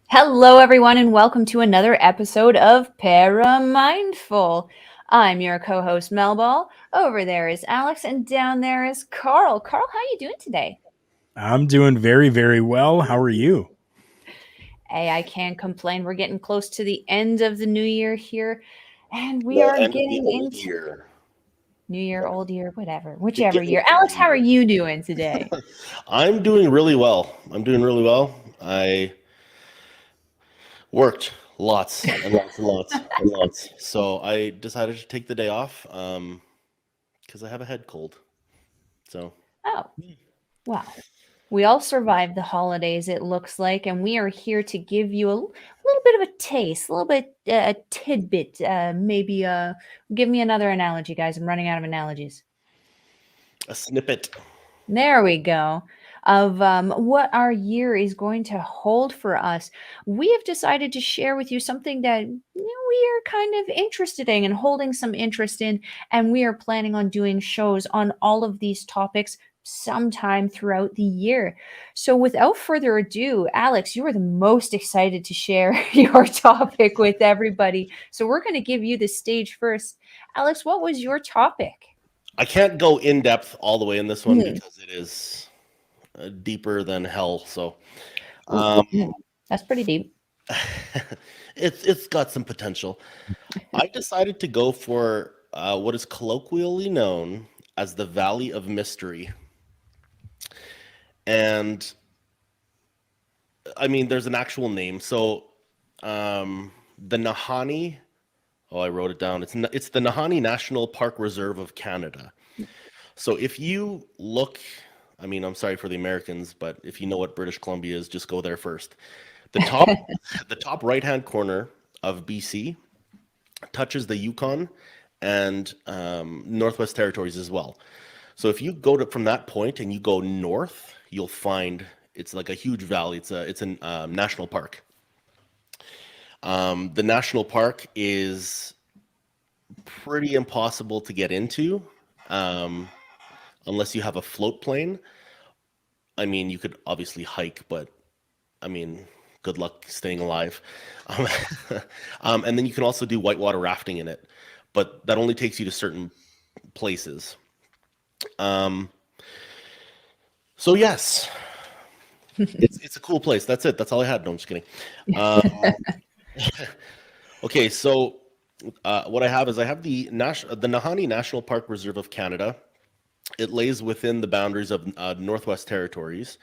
Hello, everyone, and welcome to another episode of ParaMindful. I'm your co-host Melball. Over there is Alex, and down there is Karl. Karl, how are you doing today? I'm doing very, very well. How are you? Hey, I can't complain. We're getting close to the end of the new year here, and we No, are end of the getting old into year. New Year, old year, whatever, The whichever getting year. to the Alex, new how are year. you doing today? I'm doing really well. I worked lots and lots and lots and lots. So I decided to take the day off because I have a head cold. So Oh, well. We all survived the holidays, it looks like, and we are here to give you a little bit of a taste, a little bit, a tidbit, maybe. Give me another analogy, guys. I'm running out of analogies. a snippet. There we go. Of what our year is going to hold for us. We have decided to share with you something that we are kind of interested in and holding some interest in, and we are planning on doing shows on all of these topics sometime throughout the year. So, without further ado, Alex, you are the most excited to share your topic with everybody. So, we're going to give you the stage first. Alex, what was your topic? I can't go in depth all the way in this one Hmm. because it is deeper than hell. So Ooh, um, that's pretty deep. it's got some potential. I decided to go for what is colloquially known as the Valley of Mystery. And I mean, there's an actual name. So, the Nahanni. Oh, I wrote it down. It's the Nahanni National Park Reserve of Canada. So if you look, I mean, I'm sorry for the Americans, but if you know what British Columbia is, just go there first. The top, the top right-hand corner of BC touches the Yukon and Northwest Territories as well. So if you go to from that point and you go north, you'll find it's like a huge valley. It's a national park. The national park is pretty impossible to get into um, unless you have a float plane. I mean, you could obviously hike, but I mean, good luck staying alive. Um, and then you can also do whitewater rafting in it, but that only takes you to certain places. Um, so yes, it's a cool place. That's it. That's all I had. No, I'm just kidding. Um, okay, so what I have is I have the Nahanni National Park Reserve of Canada. It lays within the boundaries of Northwest Territories.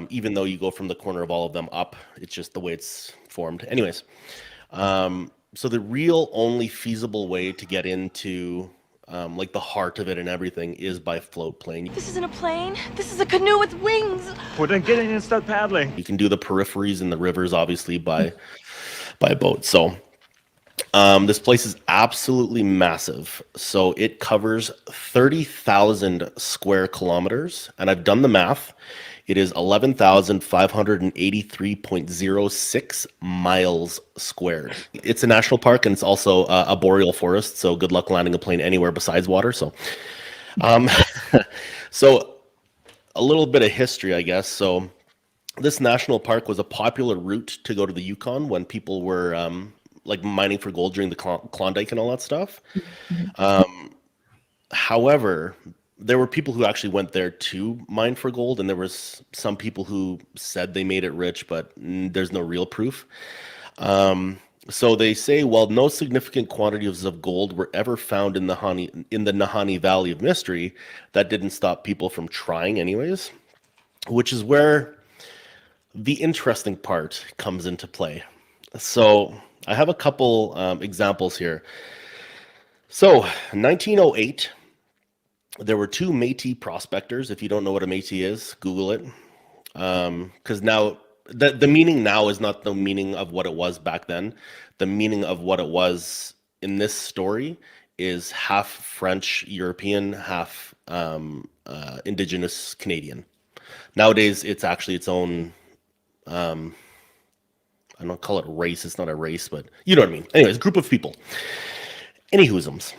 Even though you go from the corner of all of them up, it's just the way it's formed. Anyways, so the real only feasible way to get into like the heart of it and everything is by float plane. This isn't a plane. This is a canoe with wings. Well, then get in and start paddling. You can do the peripheries and the rivers, obviously, by boat. So this place is absolutely massive. So it covers 30,000 square kilometers, and I've done the math. It is 11,583.06 miles squared. It's a national park, and it's also a boreal forest. So good luck landing a plane anywhere besides water. So, um, so a little bit of history, I guess. So this national park was a popular route to go to the Yukon when people were like mining for gold during the Klondike and all that stuff. Mhm. However, there were people who actually went there to mine for gold, and there was some people who said they made it rich, but there's no real proof. So they say, well, no significant quantities of gold were ever found in the Nahanni Valley of Mystery. That didn't stop people from trying, anyways. Which is where the interesting part comes into play. So I have a couple examples here. So 1908, there were two Métis prospectors. If you don't know what a Métis is, Google it. Because now the meaning now is not the meaning of what it was back then. The meaning of what it was in this story is half French European, half Indigenous Canadian. Nowadays, it's actually its own. I don't call it race. It's not a race, but you know what I mean. Anyways, group of people. Anyhoosums.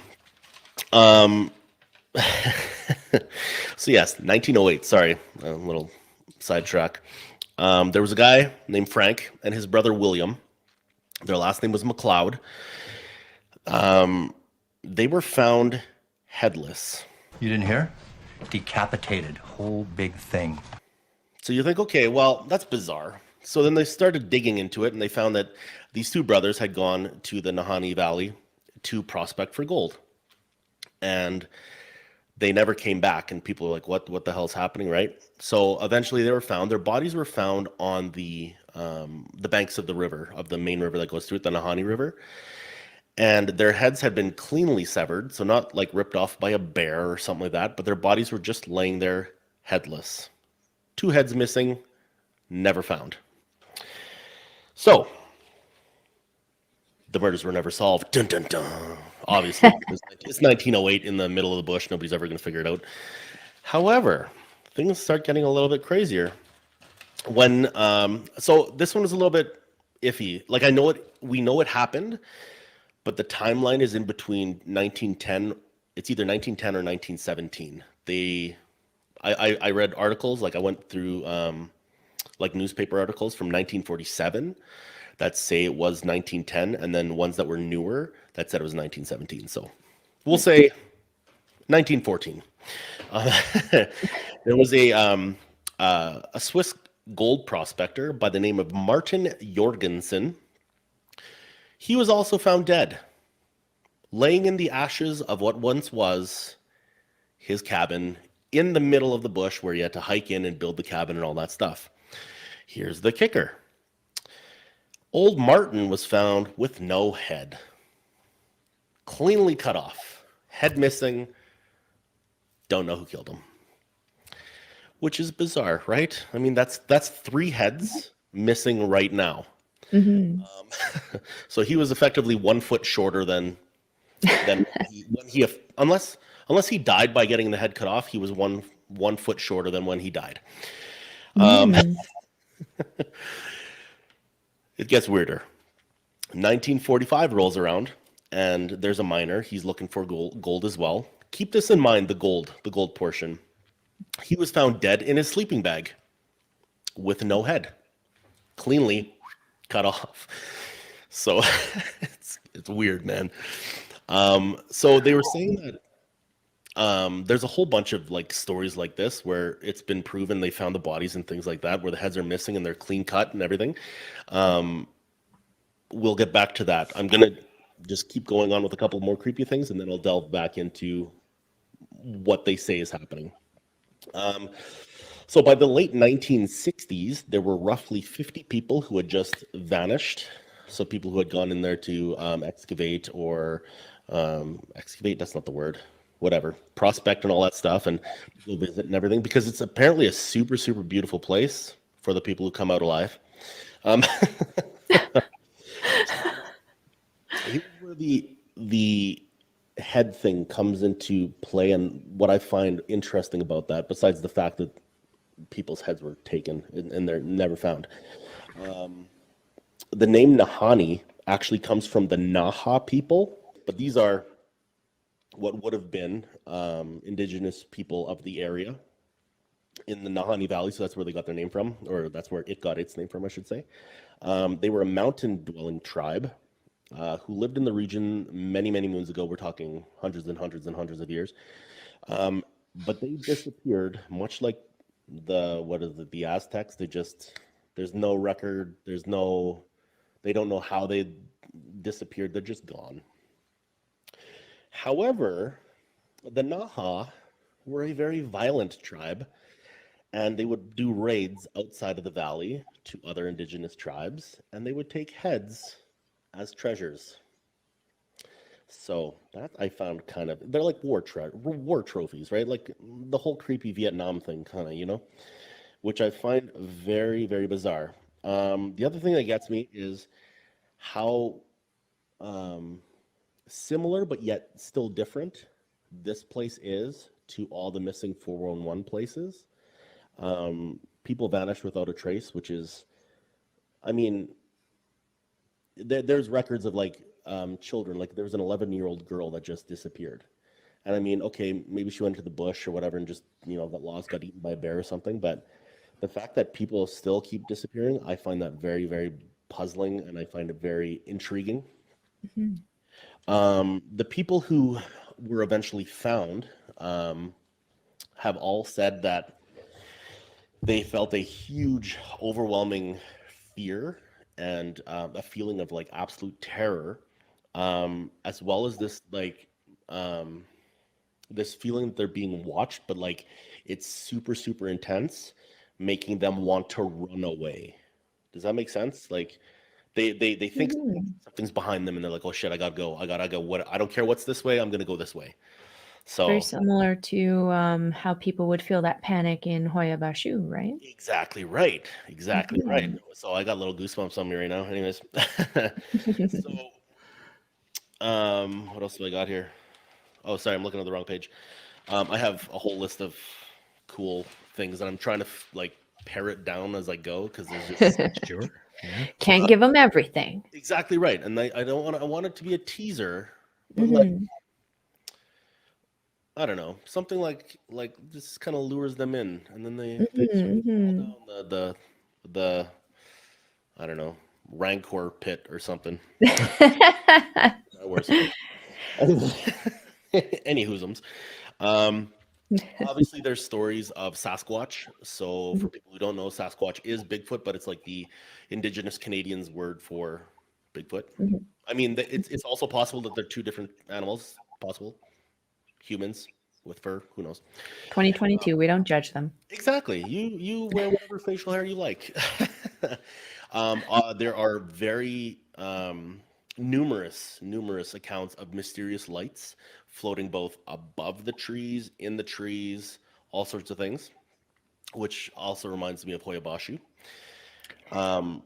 Um, so yes, 1908. Sorry, a little sidetrack. There was a guy named Frank and his brother William. Their last name was McLeod. They were found headless. You didn't hear? Decapitated. Whole big thing. So you think, okay, well, that's bizarre. So then they started digging into it, and they found that these two brothers had gone to the Nahanni Valley to prospect for gold. And they never came back, and people were like, what the hell's happening, right? So eventually they were found. Their bodies were found on the banks of the river, of the main river that goes through it, the Nahanni River. And their heads had been cleanly severed, so not like ripped off by a bear or something like that, but their bodies were just laying there headless. 2 heads missing, never found. So, the murders were never solved. Dun, dun, dun. Obviously, it's 1908 in the middle of the bush. Nobody's ever going to figure it out. However, things start getting a little bit crazier. When so this one was a little bit iffy. Like we know it happened, but the timeline is in between 1910. It's either 1910 or 1917. I read articles, like I went through like newspaper articles from 1947 that say it was 1910, and then ones that were newer that said it was 1917. So we'll say 1914. There was a Swiss gold prospector by the name of Martin Jorgensen. He was also found dead, laying in the ashes of what once was his cabin in the middle of the bush where you had to hike in and build the cabin and all that stuff. Here's the kicker. Old Martin was found with no head. Cleanly cut off. Head missing. Don't know who killed him. Which is bizarre, right? I mean, that's 3 heads missing right now. Mm-hmm. So he was effectively 1 foot shorter than when he unless he died by getting the head cut off, he was one foot shorter than when he died. It gets weirder. 1945 rolls around, and there's a miner. He's looking for gold as well. Keep this in mind, the gold portion. He was found dead in his sleeping bag with no head, cleanly cut off. So it's weird, man. So they were saying that there's a whole bunch of like stories like this where it's been proven they found the bodies and things like that where the heads are missing and they're clean cut and everything. We'll get back to that. I'm gonna just keep going on with a couple more creepy things, and then I'll delve back into what they say is happening. So by the late 1960s, there were roughly 50 people who had just vanished. So people who had gone in there to excavate or excavate, that's not the word, whatever, prospect and all that stuff, and go visit and everything, because it's apparently a super, super beautiful place for the people who come out alive. Here's where the head thing comes into play, and what I find interesting about that, besides the fact that people's heads were taken and they're never found. The name Nahanni actually comes from the Naha people, but these are what would have been indigenous people of the area in the Nahanni Valley, so that's where they got their name from, or that's where it got its name from, I should say. They were a mountain-dwelling tribe who lived in the region many, many moons ago. We're talking hundreds and hundreds and hundreds of years. But they disappeared, much like the Aztecs. There's no record, they don't know how they disappeared, they're just gone. However, the Naha were a very violent tribe, and they would do raids outside of the valley to other indigenous tribes, and they would take heads as treasures. So that I found they're like war trophies, right? Like the whole creepy Vietnam thing, which I find very, very bizarre. The other thing that gets me is how similar but yet still different this place is to all the missing 411 places. People vanish without a trace, which is, I mean, there's records of like children, like there was an 11-year-old girl that just disappeared. And I mean, okay, maybe she went to the bush or whatever and just, got lost, got eaten by a bear or something, but The fact that people still keep disappearing, I find that very, very puzzling, and I find it very intriguing. Mhm. The people who were eventually found have all said that they felt a huge, overwhelming fear and a feeling of like absolute terror, as well as this like um, this feeling that they're being watched, but like it's super, super intense, making them want to run away. Does that make sense? Like they think Mhm. something's behind them, and they're like, "Oh shit, I gotta go. I gotta go. What? I don't care what's this way. I'm gonna go this way." Very So similar to how people would feel that panic in Hoya Bashu, right? exactly right. Exactly right. Mhm. So I got little goosebumps on me right now. Anyways, so what else do I got here? Oh, sorry, I'm looking at the wrong page. I have a whole list of cool things that I'm trying to like pare it down as I go because there's just Sure. Yeah. Can't give them everything. exactly right, and I don't want I want it to be a teaser, but like Mhm. I don't know, something like just kind of lures them in, and then they sort of fall Mhm. down the I don't know, rancor pit or something. Mhm. That worse. Any whoosums. Um, Obviously, there's stories of Sasquatch. So, for people who don't know, Sasquatch is Bigfoot, but it's like the indigenous Canadians' word for Bigfoot. Mhm. I mean, it's also possible that they're two different animals. Possible humans with fur. Who knows? 2022, we don't judge them. Exactly. You wear whatever facial hair you like. There are very numerous accounts of mysterious lights floating both above the trees, in the trees, all sorts of things, which also reminds me of Hoyabashu. Um,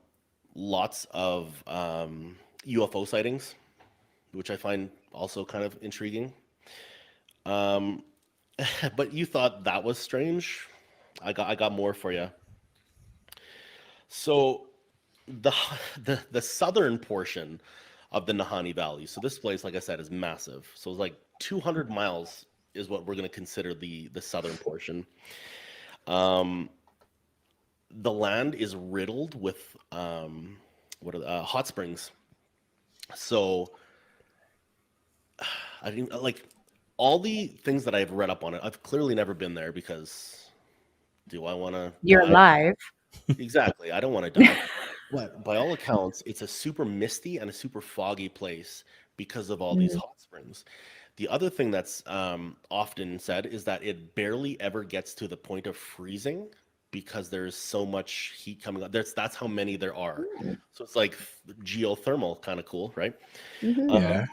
Lots of UFO sightings, which I find also kind of intriguing. Um, but you thought that was strange. I got more for you. So the the southern portion of the Nahani Valley. So this place, like I said, is massive. So it's like 200 miles is what we're going to consider the southern portion. Um, the land is riddled with hot springs. So I didn't like all the things that I've read up on it. I've clearly never been there because do I want to You're die? alive. Exactly. I don't want to die. But by all accounts, it's a super misty and a super foggy place because of all these Mhm. hot springs. The other thing that's often said is that it barely ever gets to the point of freezing because there's so much heat coming up. That's how many there are. So it's like geothermal, kind of cool, right? Mhm. Um, Yeah.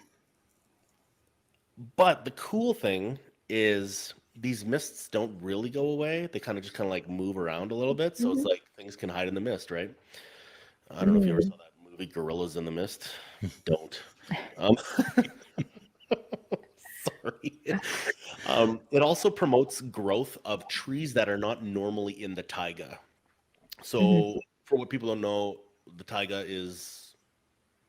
but the cool thing is these mists don't really go away. They kind of like move around a little bit. So it's Mhm. like things can hide in the mist, right? I don't know if you ever Mhm. saw that movie Gorillas in the Mist. Don't. Um, sorry. It also promotes growth of trees that are not normally in the taiga. Mhm. So, for what people don't know, the taiga is,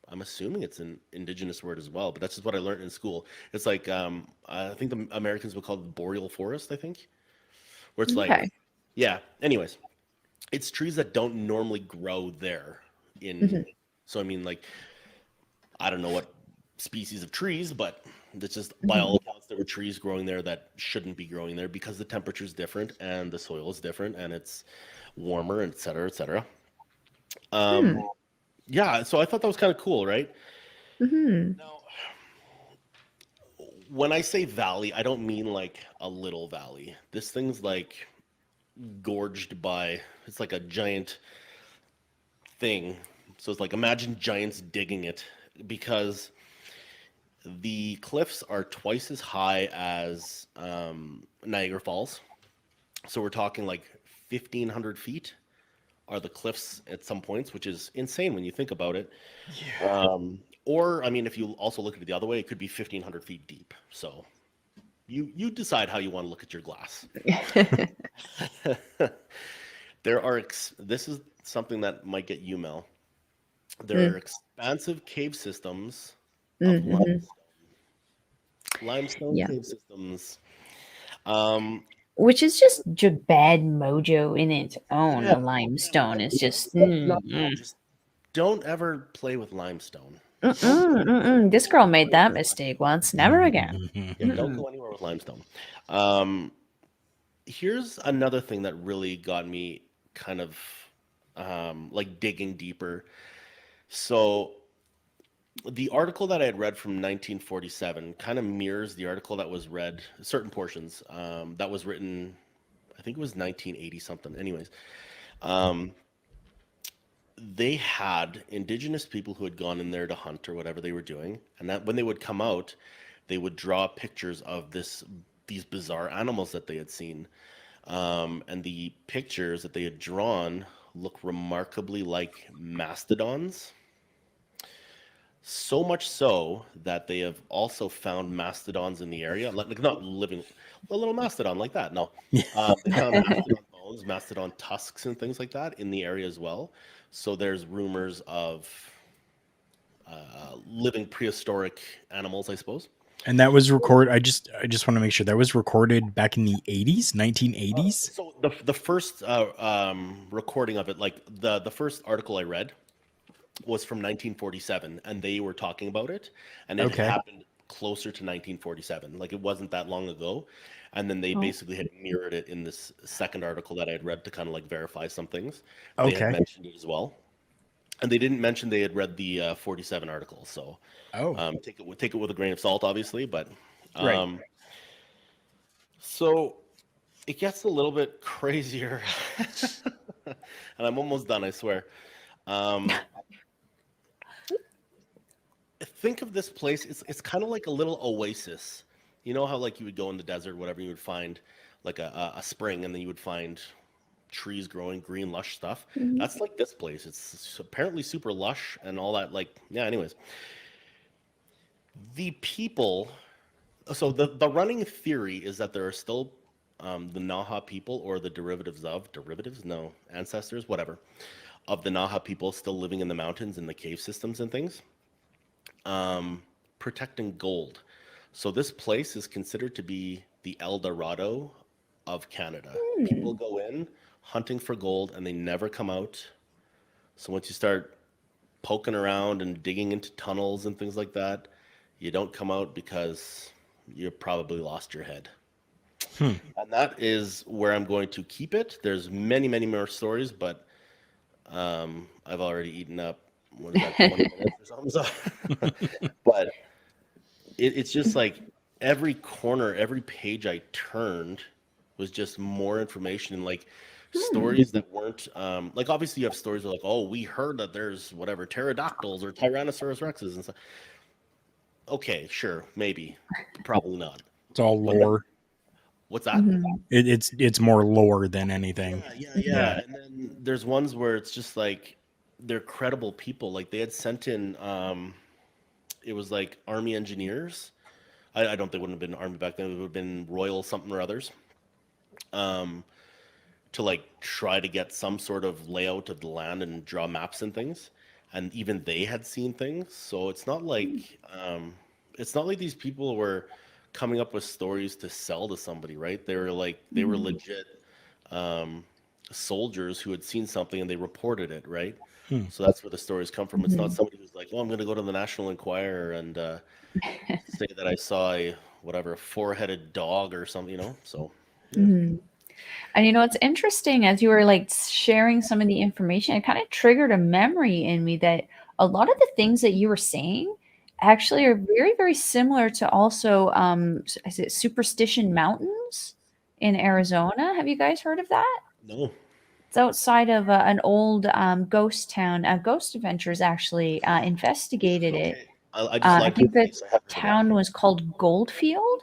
I'm assuming it's an indigenous word as well, but that's just what I learned in school. It's like, I think the Americans would call it boreal forest, I think, where it's like, Okay. yeah, anyways, it's trees that don't normally grow there in, Mhm. so I mean, like, I don't know what species of trees, but it's just by Mhm. all accounts there were trees growing there that shouldn't be growing there because the temperature is different and the soil is different and it's warmer, et cetera, et cetera. Hmm. Um, yeah, so I thought that was kind of cool, right? Mhm. Now, when I say valley, I don't mean like a little valley. This thing's like gorged by, it's like a giant thing. So it's like imagine giants digging it because the cliffs are twice as high as Niagara Falls. So we're talking like 1,500 feet are the cliffs at some points, which is insane when you think about it. Or, I mean, if you also look at it the other way, it could be 1,500 feet deep. So you decide how you want to look at your glass. This is something that might get you, Mel. There are Mm. expansive cave systems of Mhm. limestone Yeah. cave systems. Um, which is just bad mojo in its own. Yeah. A limestone is just Just don't ever play with limestone. This girl made that mistake once. Never again. Yeah, don't go anywhere with limestone. Um, Here's another thing that really got me kind of like digging deeper. So the article that I had read from 1947 kind of mirrors the article that was read, certain portions, that was written, I think it was 1980 something. Anyways, um, they had indigenous people who had gone in there to hunt or whatever they were doing, and that when they would come out, they would draw pictures of these bizarre animals that they had seen. And the pictures that they had drawn look remarkably like mastodons. So much so that they have also found mastodons in the area, like not living, a little mastodon like that. No, they found mastodon bones, mastodon tusks, and things like that in the area as well. So there's rumors of living prehistoric animals, I suppose. And that was recorded. I just want to make sure that was recorded back in the 80s, 1980s. So the first recording of it, like the first article I read, was from 1947, and they were talking about it, and it Okay. happened closer to 1947. Like it wasn't that long ago, and then they basically had mirrored it in this second article that I had read to kind of like verify some things. They had Okay. mentioned it as well, and they didn't mention they had read the 47 article. So Oh, take it with a grain of salt, obviously, but right. um, so it gets a little bit crazier, and I'm almost done, I swear. Um, think of this place. It's kind of like a little oasis. You know how like you would go in the desert, whatever, you would find like a spring, and then you would find trees growing, green, lush stuff. That's like this place. It's apparently super lush and all that. Like, yeah. Anyways, the people. So the running theory is that there are still the Naha people, or the derivatives, no, ancestors, whatever, of the Naha people still living in the mountains, in the cave systems and things, protecting gold. So this place is considered to be the El Dorado of Canada. People go in hunting for gold and they never come out. So once you start poking around and digging into tunnels and things like that, you don't come out because you probably lost your head. And that is where I'm going to keep it. There's many, many more stories, but I've already eaten up, what is that, 20 minutes or something? So, but it's just like every corner, every page I turned was just more information, and like stories that weren't like, obviously you have stories like, oh, we heard that there's whatever pterodactyls or Tyrannosaurus rexes and stuff. Okay, sure, maybe, probably not. It's all But then, lore. what's that? It's more lore than anything. Yeah. And then there's ones where it's just like they're credible people. Like they had sent in, it was like army engineers. I don't think it wouldn't have been army back then. It would have been Royal something or others. To like try to get some sort of layout of the land and draw maps and things. And even they had seen things. So it's not like these people were coming up with stories to sell to somebody, right? They were legit soldiers who had seen something and they reported it, right? So that's where the stories come from. It's not somebody who's like, oh, I'm going to go to the National Enquirer and say that I saw a four-headed dog or something, you know? So, yeah. And it's interesting as you were like sharing some of the information, it kind of triggered a memory in me that a lot of the things that you were saying actually are very, very similar to also, is it Superstition Mountains in Arizona? Have you guys heard of that? No. It's outside of an old ghost town. Ghost Adventures actually investigated it. Okay. I just I like think your the face. I haven't heard that. town was called Goldfield.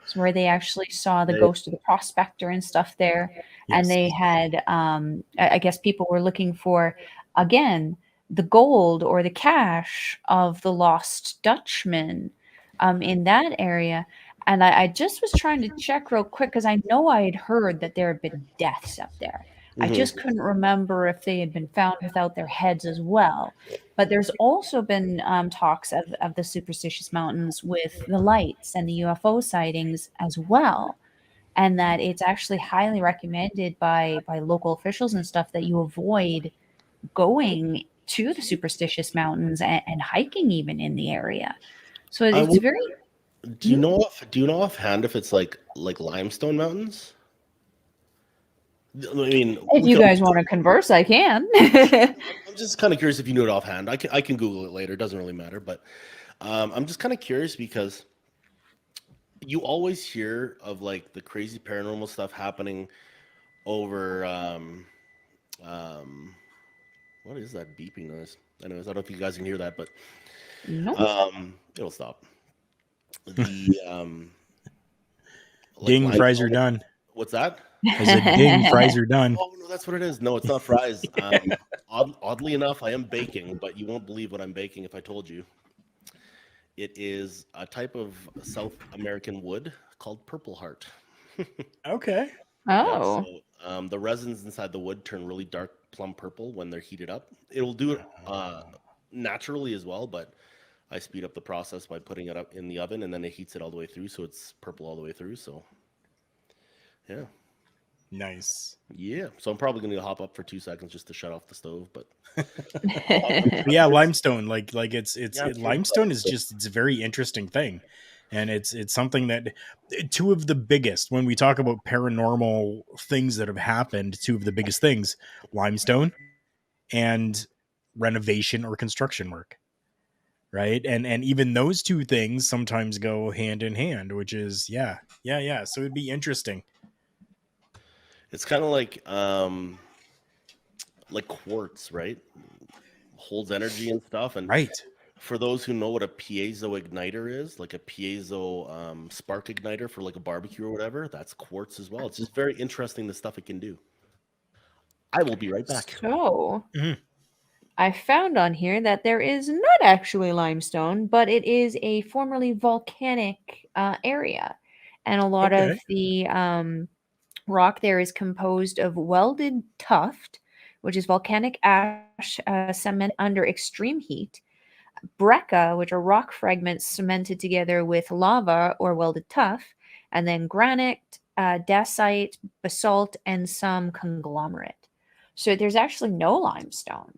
It's where they actually saw the Right. ghost of the prospector and stuff there. And Yes. they had, I guess people were looking for, again, the gold or the cash of the lost Dutchman in that area. And I just was trying to check real quick because I know I had heard that there had been deaths up there. I Mhm. just couldn't remember if they had been found without their heads as well. But there's also been talks of the superstitious mountains with the lights and the UFO sightings as well. and that it's actually highly recommended by local officials and stuff that you avoid going to the superstitious mountains and hiking even in the area. So I it's would, very. do you know offhand if it's like limestone mountains? I mean, If we you could, guys want to converse, I can. I'm just kind of curious if you know it offhand. I can Google it later. It doesn't really matter. But I'm just kind of curious because you always hear of like the crazy paranormal stuff happening over um, what is that beeping noise? Anyways, I don't know if you guys can hear that, but Nope. it'll stop. The like Ding, fries are limestone. done. What's that? I said, ding, fries are done. Oh no, that's what it is. No, it's not fries. Oddly enough, I am baking, but you won't believe what I'm baking if I told you. It is a type of South American wood called purple heart. Okay. Yeah, Oh. so the resins inside the wood turn really dark plum purple when they're heated up. It'll do it naturally as well, but I speed up the process by putting it up in the oven, and then it heats it all the way through, so it's purple all the way through. So, yeah, Nice. yeah. So I'm probably gonna hop up for 2 seconds just to shut off the stove, but But yeah, limestone, like Yeah, limestone is just, it's a very interesting thing. And it's something that two of the biggest, when we talk about paranormal things that have happened, two of the biggest things, limestone and renovation or construction work. Right. And even those two things sometimes go hand in hand, which is yeah. So it'd be interesting. it's kind of like quartz, right? Holds energy and stuff. And Right. for those who know what a piezo igniter is, like a piezo spark igniter for like a barbecue or whatever, that's quartz as well. It's just very interesting the stuff it can do. I will be right back. So, Mhm. I found on here that there is not actually limestone, but it is a formerly volcanic area. And a lot of Okay. the rock there is composed of welded tuft, which is volcanic ash cement under extreme heat, breccia, which are rock fragments cemented together with lava or welded tuff, and then granite, dacite, basalt, and some conglomerate. So there's actually no limestone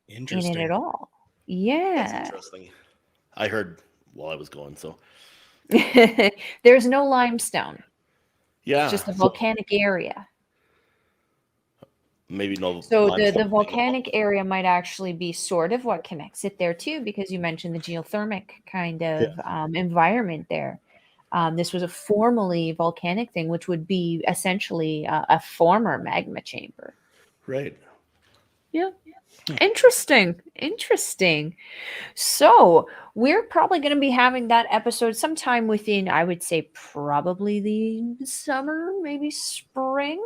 in it Interesting. at all. That's Yeah. interesting. I heard while I was going, so There's no limestone. yeah. It's just a So volcanic area. maybe no So the limestone. volcanic area might actually be sort of what connects it there too, because you mentioned the geothermic kind of environment there. This was a formerly volcanic thing, which would be essentially a former magma chamber. Right. Yeah. Interesting. Interesting. So we're probably going to be having that episode sometime within, I would say, probably the summer, maybe spring.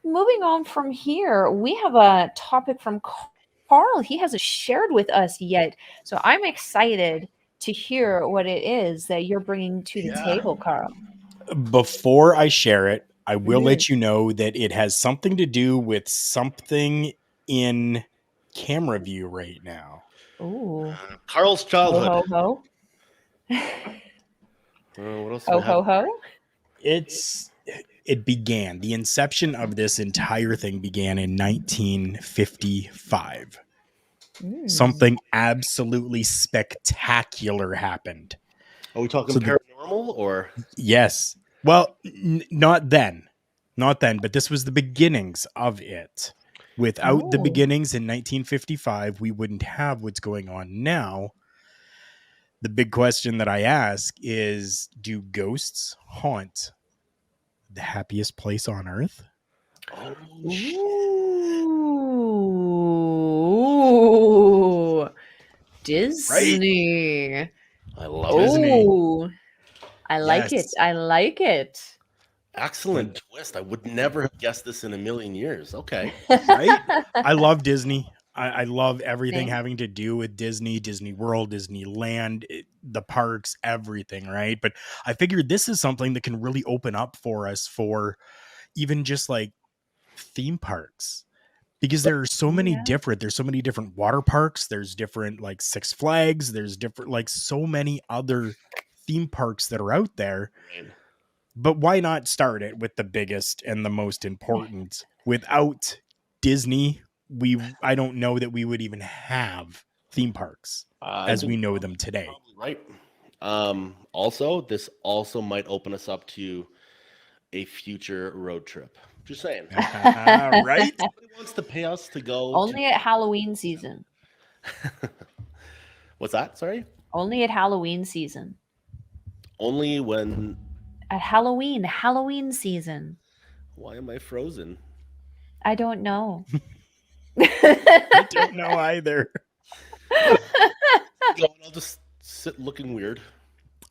Moving on from here, we have a topic from Karl. He hasn't shared with us yet. So I'm excited to hear what it is that you're bringing to the table, Karl. Before I share it, I will Mhm. let you know that it has something to do with something in camera view right now. Ooh. Carl's Ho, childhood. ho, ho. What else do Ho, we have? ho, ho. It began, the inception of this entire thing began in 1955. Mm. Something absolutely spectacular happened. Are we talking So paranormal or? Yes. Well, not then, but this was the beginnings of it. Without the Oh. beginnings in 1955, we wouldn't have what's going on now. The big question that I ask is, do ghosts haunt the happiest place on earth? Oh, Ooh. Disney. I love Disney. Oh, I like it. Yes. I like it. Excellent twist. I would never have guessed this in a million years. Okay. Right? I love Disney. I love everything Same. having to do with Disney, Disney World, Disneyland, the parks, everything, right? But I figured this is something that can really open up for us for even just like theme parks. Because there's so many different water parks, there's different like Six Flags, there's different like so many other theme parks that are out there. Right. But why not start it with the biggest and the most important? Without Disney, I don't know that we would even have theme parks I as we think know them today. probably right. Also, this also might open us up to a future road trip. Just saying. Right? Somebody wants to pay us to go to. Only at Halloween season. What's that? Sorry. Only at Halloween season. Only when. At Halloween season. Why am I frozen? I don't know. I don't know either. I'll just sit looking weird.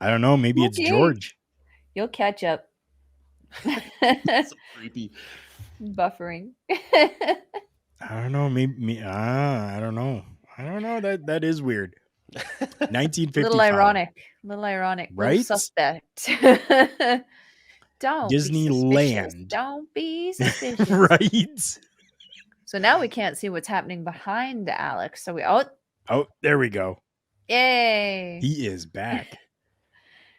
I don't know. Maybe it's Okay. George. You'll catch up. So creepy. Buffering. I don't know. Maybe I don't know. I don't know. That is weird. 1955. Little ironic. Little Right? suspect. Don't be suspicious. Disneyland. Don't be suspicious. Right? So now we can't see what's happening behind Alex. So Oh, there we go. yay. He is back.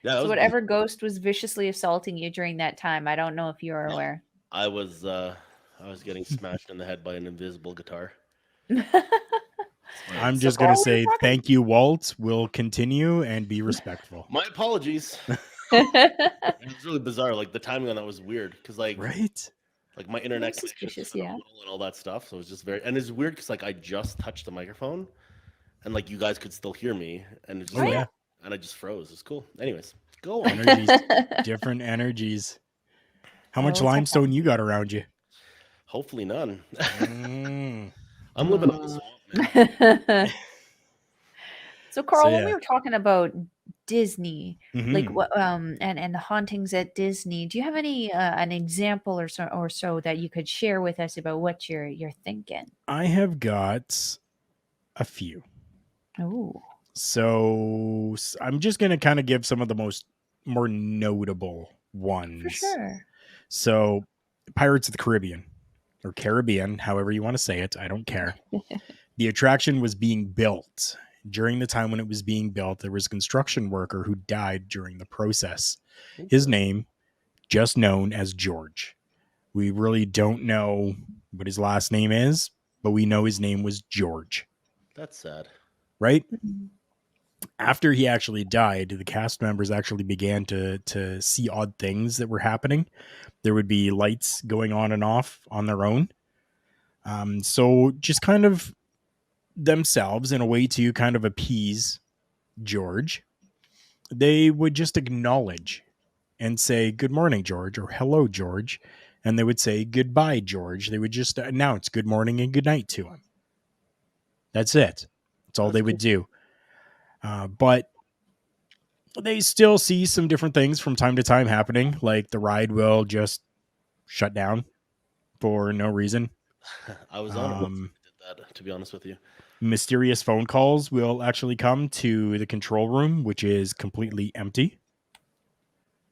Yeah, So whatever ghost was viciously assaulting you during that time, I don't know if you are aware. I was getting smashed in the head by an invisible guitar. I'm So just going to Karl, what are you say talking- thank you, Walt. We'll continue and be respectful. My apologies. It was really bizarre. Like the timing on that was weird because like Right? like my internet Very connection is suspicious, yeah. phenomenal and all that stuff. So it was just very and it's weird because like I just touched the microphone and like you guys could still hear me and it just Oh, yeah. and I just froze. It's cool. Anyways, go on. Energies. Different energies. How much Oh, it's limestone you got around you? Hopefully none. Mm. I'm living on the swamp, man. So Karl, when yeah. we were talking about Disney, like Mhm. what and the hauntings at Disney, do you have any an example or so that you could share with us about what you're thinking? I have got a few. Oh, So I'm just going to kind of give some of the more notable ones. for sure. So Pirates of the Caribbean or Caribbean, however you want to say it, I don't care. The attraction was being built. During the time when it was being built, there was a construction worker who died during the process. His name, just known as George. We really don't know what his last name is, but we know his name was George. That's sad. Right? Mhm. After he actually died, the cast members actually began to see odd things that were happening. There would be lights going on and off on their own. So just kind of themselves in a way to kind of appease George, they would just acknowledge and say, "Good morning, George," or "Hello, George." And they would say, "Goodbye, George." They would just announce good morning and good night to him. That's it. That's all they would do. But they still see some different things from time to time happening, like the ride will just shut down for no reason. I was on it once when I did that, to be honest with you. Mysterious phone calls will actually come to the control room, which is completely empty.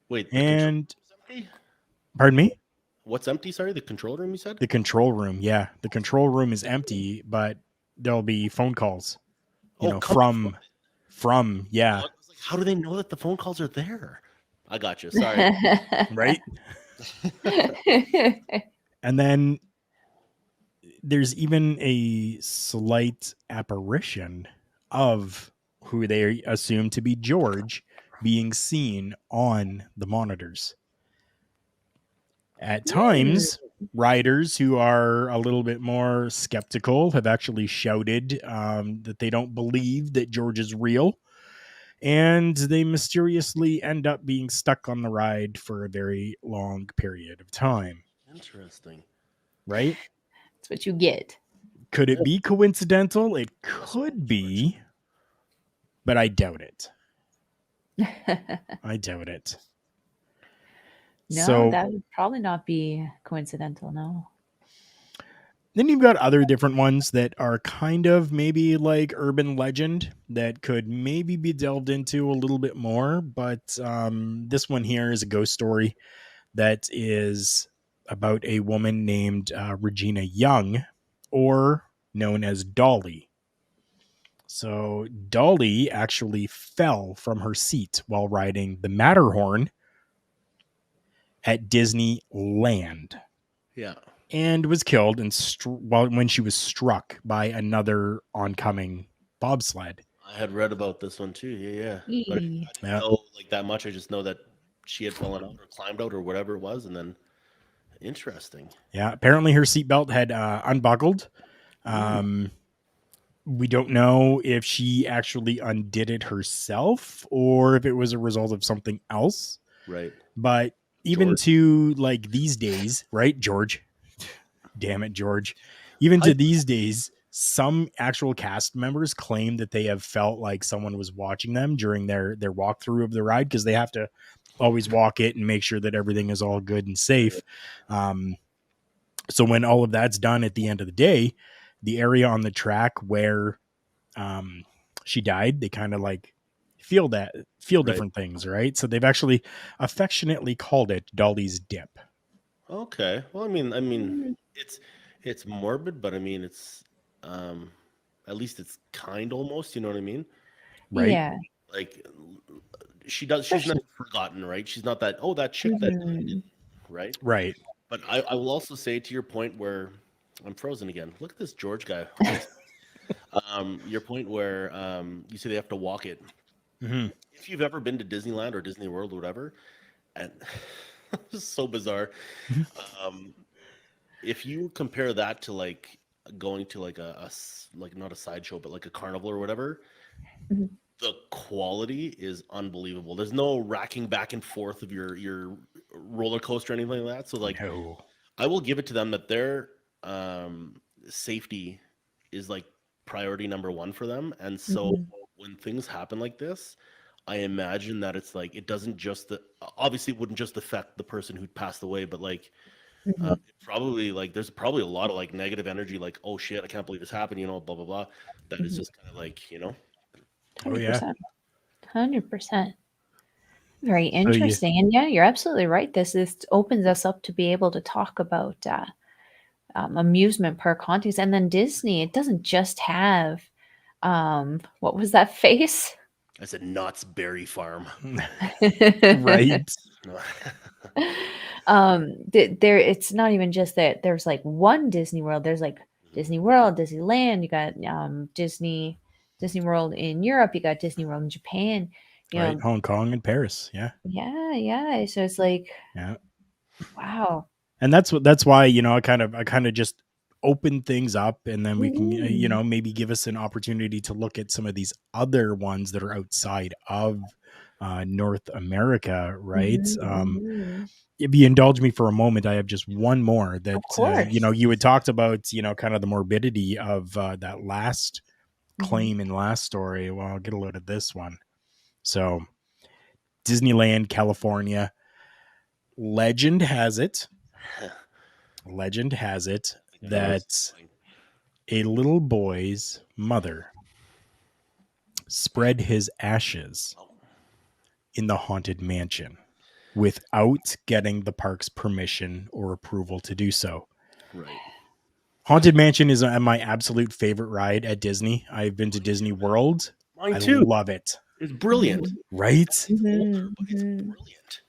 Wait, And empty? pardon me? What's empty? Sorry, the control room you said? The control room, yeah. The control room is empty, but there'll be phone calls. You know, from yeah. I was like, how do they know that the phone calls are there? I got you. Sorry. Right? And then there's even a slight apparition of who they assume to be George being seen on the monitors. At times, riders who are a little bit more skeptical have actually shouted that they don't believe that George is real. And they mysteriously end up being stuck on the ride for a very long period of time. Interesting. Right? That's what you get. Could it be coincidental? It could be, but I doubt it. I doubt it. No, So that would probably not be coincidental. No. then you've got other different ones that are kind of maybe like urban legend that could maybe be delved into a little bit more. But this one here is a ghost story that is about a woman named Regina Young, or known as Dolly. So Dolly actually fell from her seat while riding the Matterhorn at Disneyland Yeah. and was killed when she was struck by another oncoming bobsled. I had read about this one too. Yeah. But Eee. I didn't Yeah. know like that much. I just know that she had fallen out or climbed out or whatever it was, and then interesting. Yeah. Apparently her seatbelt had unbuckled. We don't know if she actually undid it herself or if it was a result of something else. Right. But even George. to like these days, right, George? Damn it, George. Even to these days, some actual cast members claim that they have felt like someone was watching them during their walkthrough of the ride because they have to always walk it and make sure that everything is all good and safe. So when all of that's done at the end of the day, the area on the track where she died, they kind of like feel Right. different things, right? So they've actually affectionately called it Dolly's Dip. Okay. Well, I mean, it's morbid, but I mean, it's at least it's kind almost. You know what I mean? Right? Yeah. Like she's not Especially forgotten, right? She's not that that chick that mhm. right. Right. But I will also say to your point where I'm frozen again. Look at this George guy. Your point where you say they have to walk it. Mm-hmm. If you've ever been to Disneyland or Disney World or whatever, and this is so bizarre. Um, if you compare that to like going to like like not a sideshow but like a carnival or whatever, Mhm. the quality is unbelievable. There's no racking back and forth of your roller coaster or anything like that. So like No. I will give it to them that their safety is like priority number one for them. And so Mhm. when things happen like this, I imagine that it's like it doesn't just obviously it wouldn't just affect the person who passed away, but like Mhm. probably like there's probably a lot of like negative energy, like oh shit, I can't believe this happened, blah blah blah. That is Mhm. just kind of like Oh yeah. 100%. 100%. Very So you interesting. And yeah, you're absolutely right. This opens us up to be able to talk about amusement park hauntings. And then Disney, it doesn't just have, what was that face? I said Knott's Berry Farm. right. No. There, it's not even just that there's like one Disney World. There's like Disney World, Disneyland. You got Disney World in Europe. You got Disney World in Japan. You Right. know, Hong Kong and Paris. Yeah. yeah. So it's like, Yeah. wow. And that's why, I kind of just open things up and then we can, Mm. maybe give us an opportunity to look at some of these other ones that are outside of North America, right? Mhm, mhm. If you indulge me for a moment, I have just one more that, Of course. you had talked about, kind of the morbidity of that last Mhm, claim and last story. Well, I'll get a load of this one. So Disneyland, California, legend has it legend has it I think I know where this is that going. a little boy's mother spread his ashes Oh, in the haunted mansion without getting the park's permission or approval to do so. right. Haunted Mansion is my absolute favorite ride at Disney. I've been to Disney World. Mine I too. love it. It's brilliant. mhm, Right? It's older, mhm, but it's mhm. brilliant.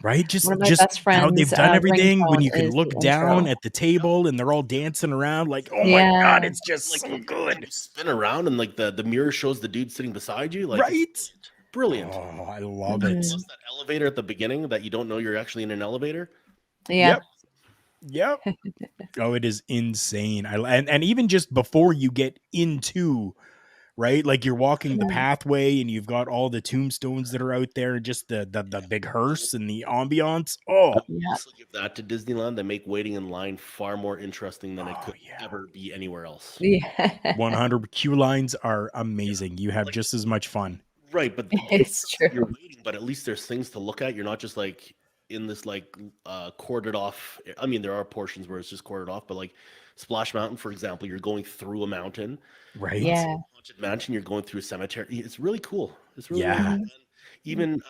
Right? One Just of my just best how they've friends' done everything when ringtone you can is look the down intro. at the table and they're all dancing around like, oh my god, Yeah. it's just Like so you good. spin around and like the mirror shows the dude sitting beside you. Like it's Right? brilliant. Oh, I love it. Mhm. Plus that elevator at the beginning that you don't know you're actually in an elevator. Yeah. Yep. Yep. Oh, it is insane. And even just before you get into, right, like you're walking the Mhm. pathway and you've got all the tombstones that are out there, just the big hearse and the ambiance. Oh, Yeah. Also give that to Disneyland. They make waiting in line far more interesting than it oh could yeah. ever be anywhere else. Yeah. 100 queue lines are Yeah. amazing. You have Like just as much fun. right, but It's true. you're waiting, but at least there's things to look at. You're not just like in this like corded off. I mean, there are portions where it's just corded off, but like Splash Mountain, for example, you're going through a mountain. Right? Yeah. Haunted Mansion, you're going through a cemetery. It's really cool. It's really really Yeah. cool. Mhm. And even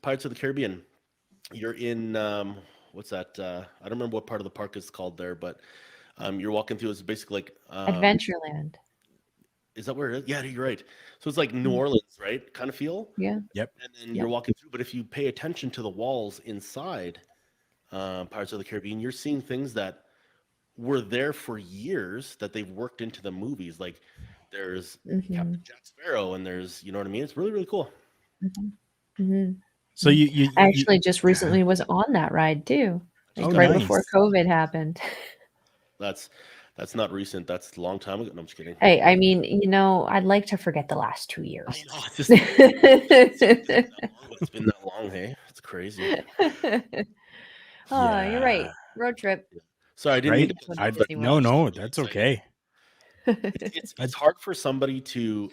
Pirates of the Caribbean, you're in what's that? I don't remember what part of the park is called there, but you're walking through. It's basically like Adventureland. is that where it is? Yeah, you're right. So it's like New Mhm. Orleans, right? Kind of feel. Yeah. Yep. And then Yeah. you're walking through, but if you pay attention to the walls inside, Pirates of the Caribbean, you're seeing things that were there for years that they've worked into the movies. Like there's Mhm. Captain Jack Sparrow, and there's, you know what I mean? It's really, really cool. Mhm. Mhm. So Mhm. I you actually just yeah. recently was on that ride too, Just like Oh, got right back. before nice. COVID happened. That's that's not recent. That's a long time ago. No, I'm just kidding. Hey, I mean, I'd like to forget the last 2 I years. know. It's just it's been that long, but it's been that long. Hey, it's crazy. Oh, you're right. Yeah. Road trip. Sorry, I didn't mean Right? to get That's what into a it, but Disney No, World. just no, really that's exciting. okay. It's hard for somebody to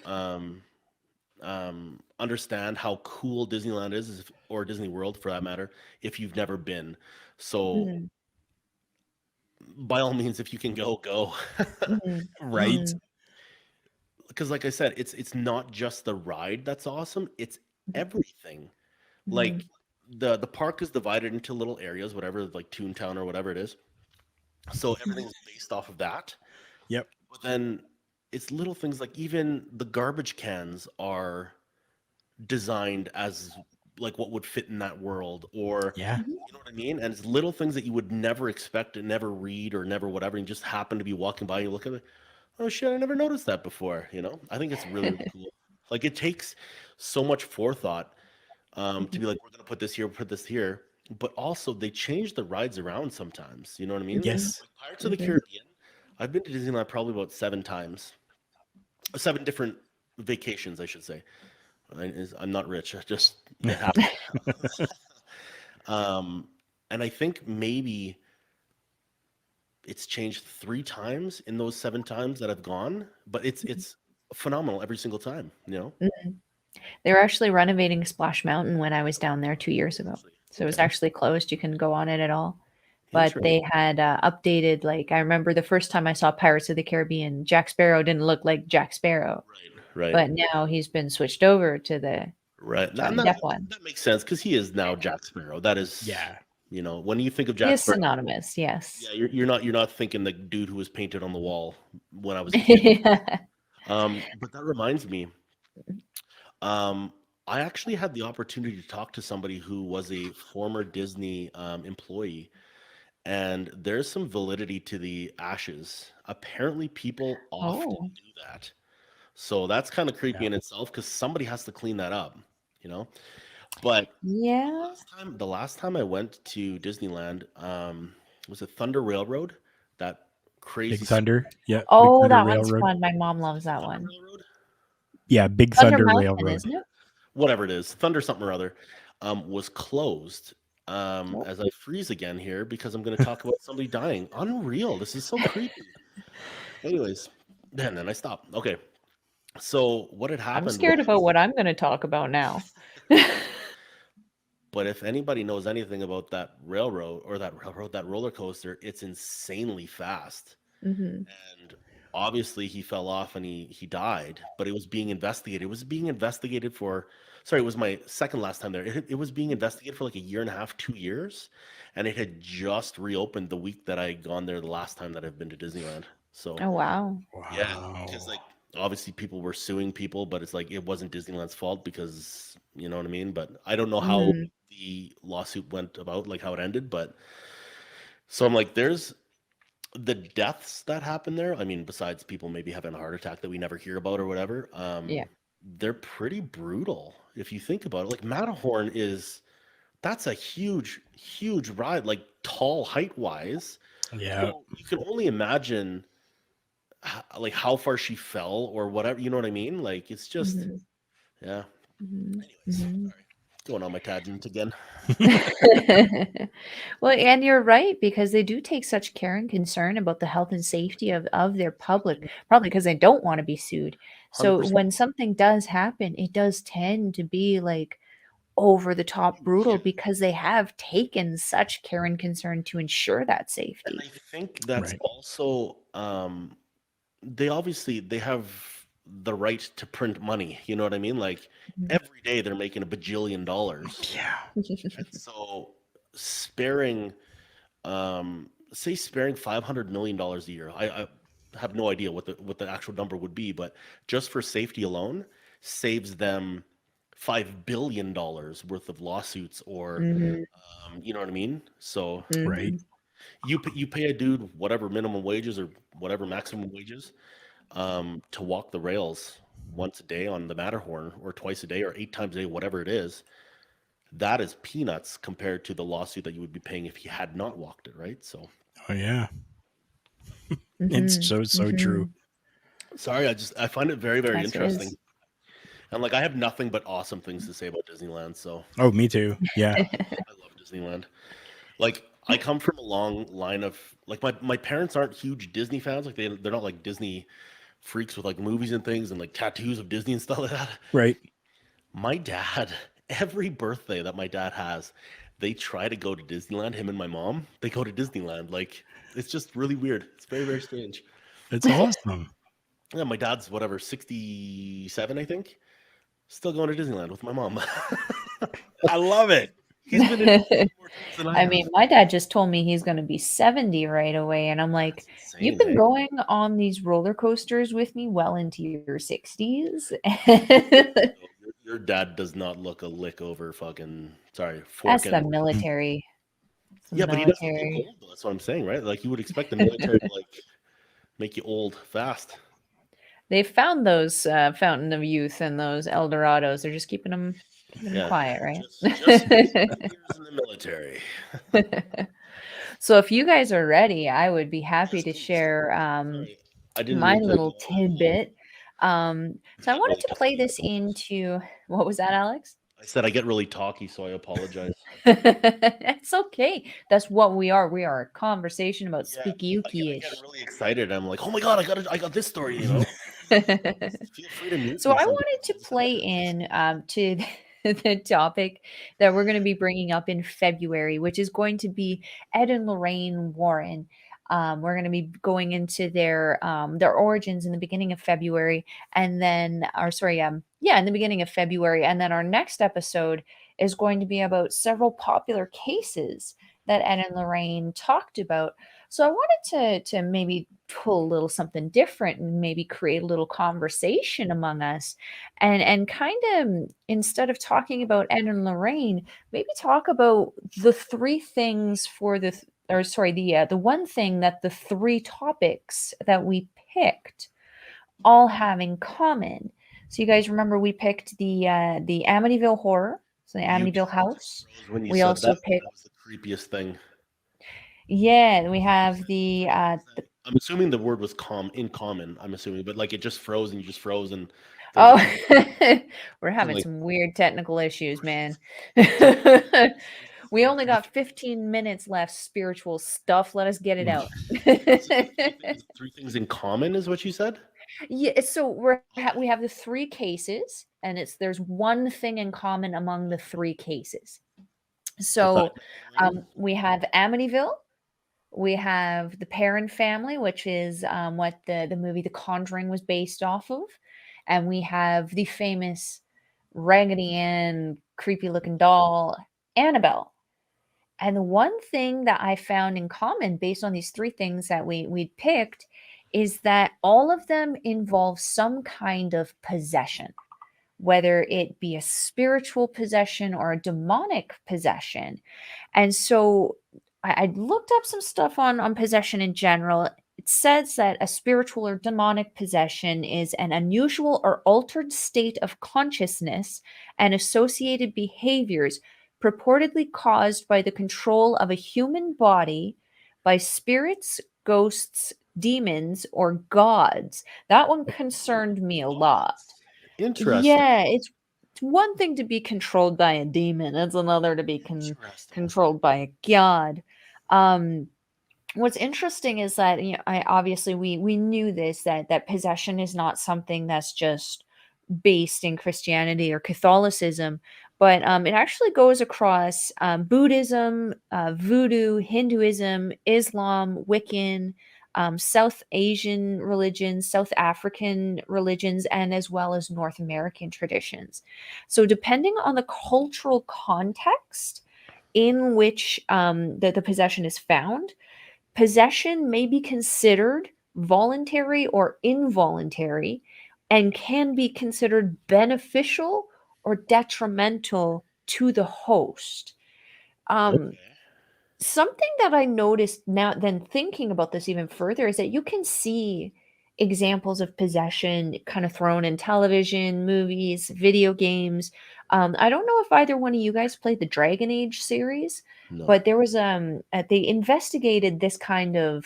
understand how cool Disneyland is, or Disney World for that matter, if you've never been. So Mhm, by all means, if you can go, go. mhm, Right? mhm, Because like I said, it's not just the ride that's awesome, it's mhm, everything. mhm, Like the park is divided into little areas, whatever, like Toontown or whatever it is. So everything's based off of that. Yep. But then it's little things like even the garbage cans are designed as like what would fit in that world, or Yeah. mhm. you know what I mean? And it's little things that you would never expect and never read or never whatever, and you just happen to be walking by and you look at it, oh shit, I never noticed that before, you know? I think it's really, really cool. Like it takes so much forethought to Mhm, be like, we're gonna put this here, put this here. But also they change the rides around sometimes. You know what I mean? mhm, Yes. Like Pirates of the mhm. Caribbean, I've been to Disneyland probably about 7 times. 7 different vacations, I should say. I'm not rich. I just it happened. Um, and I think maybe it's changed 3 times in those 7 times that I've gone, but it's phenomenal every single time. You know, Mhm. They were actually renovating Splash Mountain when I was down there 2 years ago. actually. So it was Okay, actually closed, you couldn't go on it at all. But interesting. they had, updated like, I remember the first time I saw Pirates of the Caribbean, Jack Sparrow didn't look like Jack Sparrow, Right, right, but now he's been switched over to the right. And Johnny Depp one. that makes sense because he is now Jack Sparrow. That is, Yeah. you know, when you think of He Jack is Sparrow, synonymous, yes. yeah, you're not thinking the dude who was painted on the wall when I was a kid. Yeah. But that reminds me, um, I actually had the opportunity to talk to somebody who was a former Disney employee, and there's some validity to the ashes. Apparently, people often Oh, do that. So that's kind of creepy Yeah. in itself because somebody has to clean that up, you know? But yeah. the last time I went to Disneyland, was it Thunder Railroad? That Big crazy Thunder. Yeah. Big Oh, Thunder that one's Railroad. fun. My mom is loves it that Thunder one. Railroad? Yeah, Big Thunder Thunder Mountain, Railroad. isn't it? Whatever it is, Thunder something or other, was closed. Oh. As I freeze again here because I'm going to talk about somebody dying. Unreal. This is so creepy. Anyways, then I stopped. Okay. So what had I'm happened scared about was, what I'm gonna talk about now. but if anybody knows anything about that roller coaster, it's insanely fast. Mhm. And obviously he fell off and he died, but it was being investigated. It was being investigated for, sorry, it was my second last time there. It was being investigated for like a year and a half, 2 years, and it had just reopened the week that I had gone there the last time that I've been to Disneyland. So Oh, wow. yeah, because Wow. like obviously people were suing people, but it's like it wasn't Disneyland's fault because you know what I mean. But I don't know how Mhm. the lawsuit went about, like how it ended. But so I'm like, there's the deaths that happen there. I mean, besides people maybe having a heart attack that we never hear about or whatever, Yeah. they're pretty brutal if you think about it. Like Matterhorn is that's a huge, huge ride, like tall height wise. Yeah. So you can only imagine like how far she fell or whatever. You know what I mean? Like it's just Mhm. yeah. Mhm. Anyways, Mhm. sorry, going on my tangent again. Well, and you're right because they do take such care and concern about the health and safety of their public, probably because they don't wanna be sued. So 100%. when something does happen, it does tend to be, like, over the top brutal because they have taken such care and concern to ensure that And safety. I think that's Right. also they obviously they have the right to print money. You know what I mean? Like Mhm. every day they're making a bajillion dollars. Yeah. And so sparing say sparing $500 million a year. I have no idea what the actual number would be, but just for safety alone saves them $5 billion worth of lawsuits, or Mhm, you know what I mean? So Right. mhm. you pay a dude whatever minimum wages or whatever maximum wages, to walk the rails once a day on the Matterhorn, or twice a day, or 8 times a day, whatever it is. That is peanuts compared to the lawsuit that you would be paying if he had not walked it, right? So Oh yeah. It's Mhm, so true. mhm. sorry, I find it very, very Yes, it interesting. is. And like I have nothing but awesome things to say about Disneyland, so Oh, me too. Yeah. I love Disneyland. Like I come from a long line of, like, my parents aren't huge Disney fans. Like they're not like Disney freaks with like movies and things and like tattoos of Disney and stuff like that. Right. My dad, every birthday that my dad has, they try to go to Disneyland. Him and my mom, they go to Disneyland. Like it's just really weird. It's very, very strange. It's awesome. Yeah, my dad's whatever 67, I think, still going to Disneyland with my mom. I love it. He's been in Disneyland more times than I I have. mean, my dad just told me he's gonna be 70 right away, and I'm like, That's "You've insane, been hey? going on these roller coasters with me well into your 60s?" No, your dad does not look a lick over fucking, sorry, That's fork the and military. It's the yeah, but he doesn't look military. old though. That's what I'm saying, right? Like you would expect the military to like make you old fast. They found those, Fountain of Youth and those Eldorados. They're just keeping 'em Yeah, quiet, just right? 10 years in the military. So if you guys are ready, I would be happy Yes, to please. share, Sorry, I didn't my mean to go little on that long. tidbit. So I I get wanted really to play talky. I this apologize. into what was that, Alex? I said I get really talky, so I apologize. It's okay. That's what we are. We are a conversation about Yeah, I get spooky-ooky-ish. really excited. I'm like, oh my god, I got this story. You know, feel free to mute So me I sometimes. wanted to I'll just play edit this. in to the topic that we're going to be bringing up in February, which is going to be Ed and Lorraine Warren. We're going to be going into their origins in the beginning of February, and then, or sorry, yeah, in the beginning of February, and then our next episode is going to be about several popular cases that Ed and Lorraine talked about. So I wanted to maybe pull a little something different and maybe create a little conversation among us, and kind of, instead of talking about Ed and Lorraine, maybe talk about the three things for or sorry, the one thing that the three topics that we picked all have in common. So you guys remember we picked the Amityville horror, so the You Amityville just house. froze when you We said also that. picked, That was the creepiest thing. yeah, we You have said the when you said. I'm assuming the word was in common. I'm assuming, but like it just froze and you just froze and there was a oh, couple we're and having like, some weird technical issues, oh man. shit. Is We this only the got 15 minutes left, spiritual stuff. Let us get it out. is it the three things in common is what you said? Yeah, so we Okay. have the three cases, and there's one thing in common among the three cases. Besides So Lorraine? we have Amityville, we have the Perrin family, which is what the movie The Conjuring was based off of, and we have the famous Raggedy Ann, creepy looking doll, Annabelle. And the one thing that I found in common based on these three things that we picked is that all of them involve some kind of possession, whether it be a spiritual possession or a demonic possession. And so I looked up some stuff on possession in general. It says that a spiritual or demonic possession is an unusual or altered state of consciousness and associated behaviors purportedly caused by the control of a human body by spirits, ghosts, demons, or gods. That one concerned me a lot. Gods. Interesting. Yeah, it's one thing to be controlled by a demon, it's another to be Interesting. controlled by a god. Um, what's interesting is that, I obviously we knew this, that possession is not something that's just based in Christianity or Catholicism, but it actually goes across Buddhism, Voodoo, Hinduism, Islam, Wiccan, South Asian religions, South African religions, and as well as North American traditions. So, depending on the cultural context in which the possession is found, possession may be considered voluntary or involuntary and can be considered beneficial or detrimental to the host. Um, Okay. Something that I noticed now, then thinking about this even further, is that you can see examples of possession kind of thrown in television, movies, video games. I don't know if either one of you guys played the Dragon Age series, No. but there was they investigated this kind of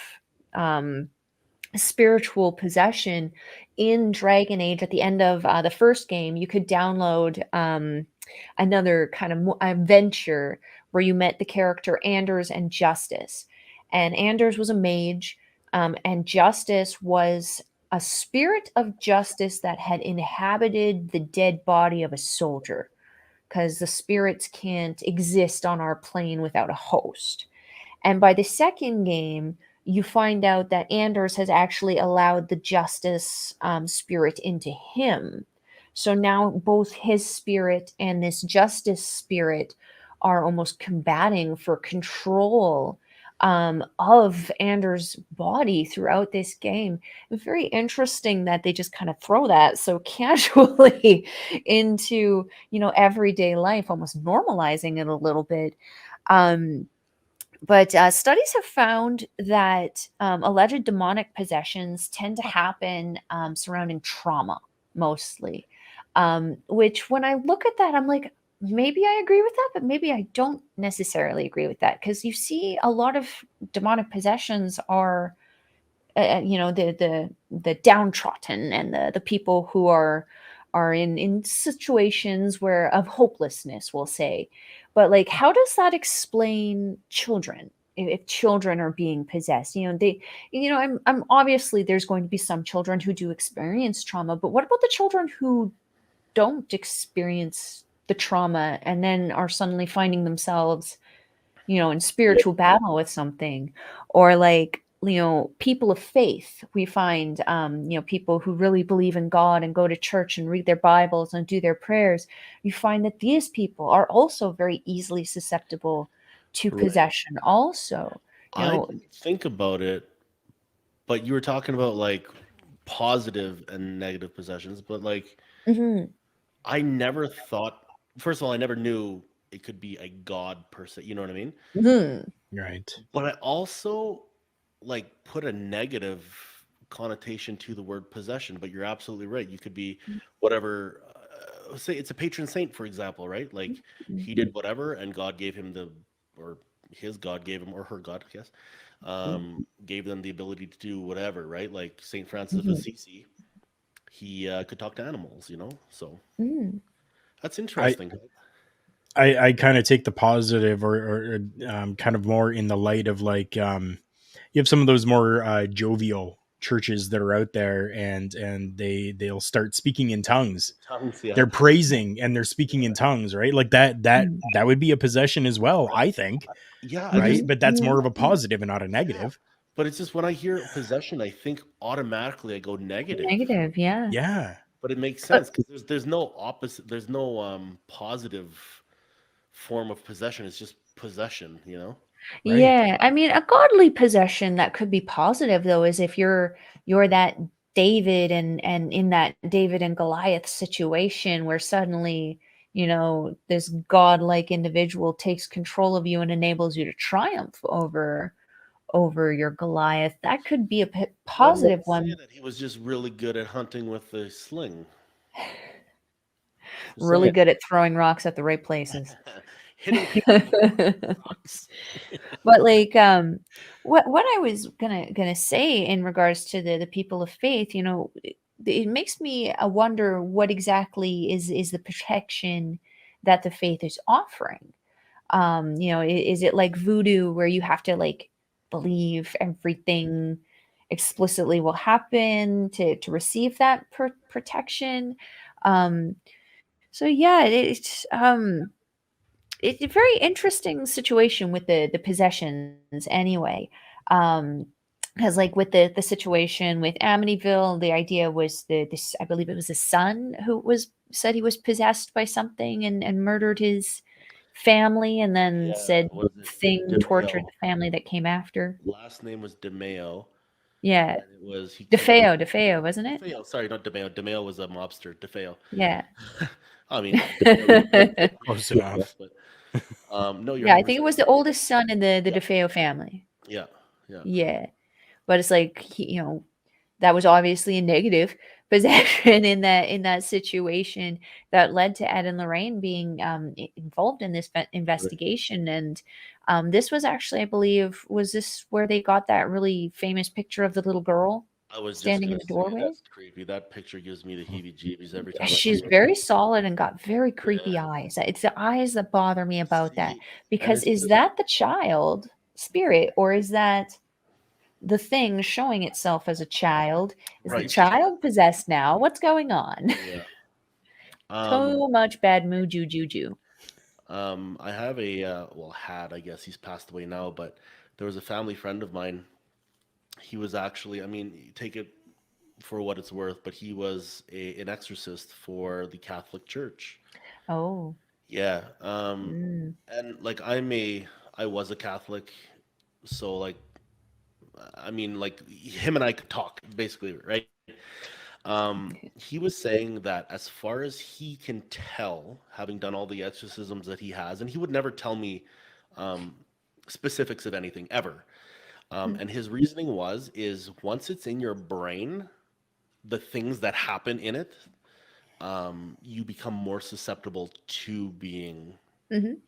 um spiritual possession in Dragon Age. At the end of the first game, you could download another kind of adventure where you met the character Anders and Justice. And Anders was a mage, and Justice was a spirit of justice that had inhabited the dead body of a soldier, because the spirits can't exist on our plane without a host. And by the second game, you find out that Anders has actually allowed the justice spirit into him. So now both his spirit and this justice spirit are almost combating for control of Anders' body throughout this game. It's very interesting that they just kind of throw that so casually into, everyday life, almost normalizing it a little bit. Um, but studies have found that alleged demonic possessions tend to happen surrounding trauma mostly. Which, when I look at that, I'm like, maybe I agree with that, but maybe I don't necessarily agree with that, because you see a lot of demonic possessions are the downtrodden and the people who are in situations where of hopelessness, we'll say. But like, how does that explain children, if children are being possessed? I'm obviously, there's going to be some children who do experience trauma, but what about the children who don't experience the trauma and then are suddenly finding themselves in Yeah. spiritual battle with something? Or like, people of faith, we find people who really believe in God and go to church and read their Bibles and do their prayers. You find that these people are also very easily susceptible to Right. possession also. you I know didn't think about it, but you were talking about like positive and negative possessions, but like mhm, I never thought, first of all, I never knew it could be a god per se, you know what I mean? mhm, Right. But I also like put a negative connotation to the word possession, but you're absolutely right. You could be whatever, say it's a patron saint, for example, right? Like mhm, he did whatever and God gave him or his God gave him, or her God, I guess, gave them the ability to do whatever, right? Like Saint Francis of mhm, Assisi, he could talk to animals, you know? So mhm, that's I interesting. I kind of take the positive, kind of more in the light of like, you have some of those more jovial churches that are out there, and they'll start speaking in tongues. Tongues, yeah. They're praising and they're speaking in tongues, right? Like mhm, that would be a possession as well, Right. I think, Yeah, I just right? mhm, But that's mhm. more of a positive and not a yeah. negative. But it's just when I hear possession, I think automatically I go negative. Negative, yeah. Yeah, But it makes Uh, sense because there's no opposite, there's no positive form of possession. It's just possession, you know? right. Yeah, I mean, a godly possession that could be positive though is if you're that David, and in that David and Goliath situation where suddenly, this godlike individual takes control of you and enables you to triumph over your Goliath. That could be a One positive might say one. that he was just really good at hunting with the sling. Just Really saying. good at throwing rocks at the right places. Hitting people with rocks. But like, what I was gonna say in regards to the people of faith, it makes me wonder what exactly is the protection that the faith is offering. Is it like voodoo where you have to like believe everything explicitly will happen to receive that protection? Um, so yeah, it's a very interesting situation with the possessions anyway. Because like with the situation with Amityville, the idea was this, I believe it was the son who was said he was possessed by something and murdered his family, and then Yeah, said was it thing tortured DeMeo? the family that came after. Last name was DeMeo, Yeah. and it was he killed DeFeo, wasn't it? DeFeo. Sorry, not DeMeo. DeMeo was a mobster. DeFeo. Yeah. I mean, Close enough. but no, you're Yeah, I 100% think it was the right. oldest son in the Yeah, DeFeo family. yeah, yeah. Yeah. But it's like that was obviously a negative possession in that situation that led to Ed and Lorraine being involved in this Right. investigation. And this was actually, I believe, was this where they got that really famous picture of the little girl I was just standing in gonna the say doorway? that's creepy. That picture gives me the heebie-jeebies every Yeah, time I she's see it. very solid and got very creepy Yeah. eyes. It's the eyes that bother me about that. See, and Because it's is just that the child spirit, or is that the thing showing itself as a child? Is the right. child possessed now? What's going on? Yeah. Um, Too much bad mood juju. I have a well, had, I guess he's passed away now, but there was a family friend of mine. He was actually, I mean, you take it for what it's worth, but he was an exorcist for the Catholic Church. Oh. Yeah. Mm. And like I was a Catholic, so like, I mean, like him and I could talk basically, right? He was saying that as far as he can tell, having done all the exorcisms that he has, and he would never tell me um, specifics of anything ever. And his reasoning is once it's in your brain, the things that happen in it, you become more susceptible to being Mhm.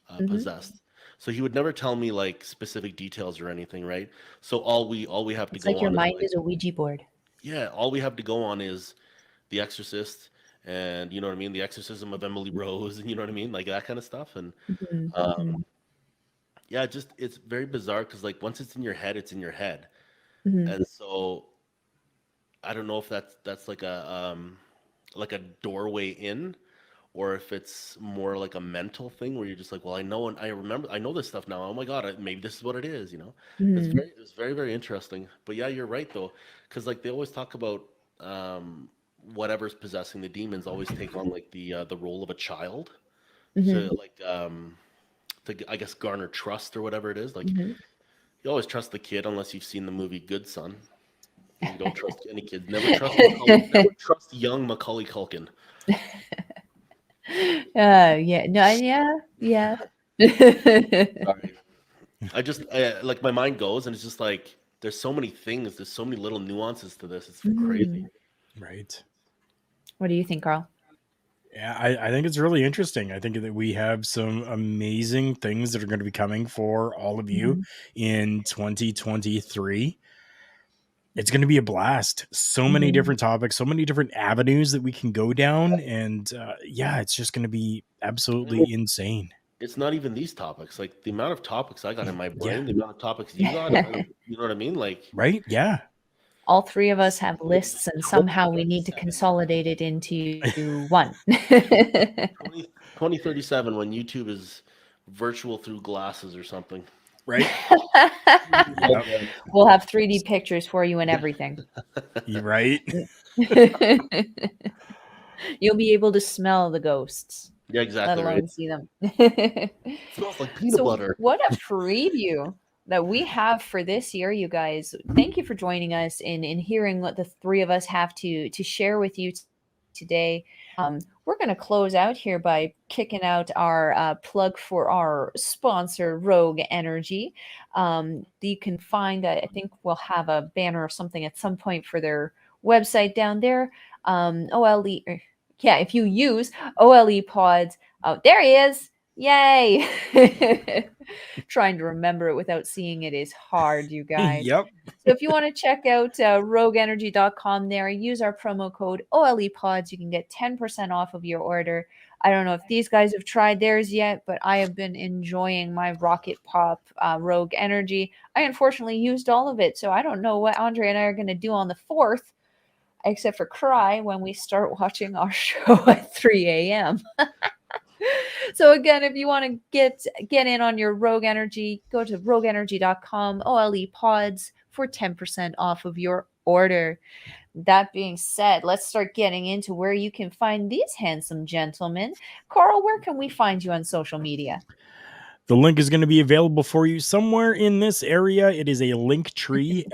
Mhm. possessed. So he would never tell me like specific details or anything, right? So all we have to It's go like your on is mind like, is a Ouija board. yeah, all we have to go on is The Exorcist, and you know what I mean, The Exorcism of Emily Rose, and you know what I mean, like that kind of stuff. And Mhm. um, Mhm. yeah, just it's very bizarre because like once it's in your head, it's in your head, Mhm. and so I don't know if that's like a doorway in, or if it's more like a mental thing where you're just like, well, I know and I remember, I know this stuff now. Oh my God, maybe this is what it is, you know? Mhm. It's very, very interesting. But yeah, you're right though, because like they always talk about whatever's possessing the demons always take on like the role of a child Mhm. to like I guess garner trust or whatever it is. Like Mhm. you always trust the kid unless you've seen the movie Good Son. You don't trust any kids. Never trust Macaulay. Never trust young Macaulay Culkin. Yeah. No, yeah. Yeah. Sorry. Like my mind goes and it's just like there's so many things, there's so many little nuances to this. It's crazy. Mm. Right. What do you think, Carl? Yeah, I think it's really interesting. I think that we have some amazing things that are going to be coming for all of you Mhm. in 2023. It's going to be a blast. So many Mhm. different topics, so many different avenues that we can go down. And yeah, it's just going to be And absolutely insane. it's not even these topics. Like the amount of topics I got in my Yeah. brain, the amount of topics you got, you know what I mean? Like Right. Yeah. All three of us have lists, and somehow we need to 2037, consolidate it into one. 2037 when YouTube is virtual through glasses or something. Right. Oh, Yep. man. We'll have 3D pictures for you and everything. You right. You'll be able to smell the ghosts, Yeah, let exactly right. alone see them. Smells like peanut So, butter. what a preview that we have for this year, you guys. Thank you for joining us in hearing what the three of us have to share with you today. We're going to close out here by kicking out our plug for our sponsor, Rogue Energy. You can find, I think we'll have a banner or something at some point for their website down there. OLE, yeah, if you use OLE pods, oh, there he is. Yay! Trying to remember it without seeing it is hard, you guys. Yep. So if you want to check out rogueenergy.com there, use our promo code OLEPods. You can get 10% off of your order. I don't know if these guys have tried theirs yet, but I have been enjoying my Rocket Pop Rogue Energy. I unfortunately used all of it, so I don't know what Andre and I are going to do on the 4th, except for cry when we start watching our show at 3 a.m. So again, if you want to get in on your Rogue Energy, go to rogueenergy.com, OLE pods for 10% off of your order. That being said, let's start getting into where you can find these handsome gentlemen. Karl, where can we find you on social media? The link is going to be available for you somewhere in this area. It is a link tree,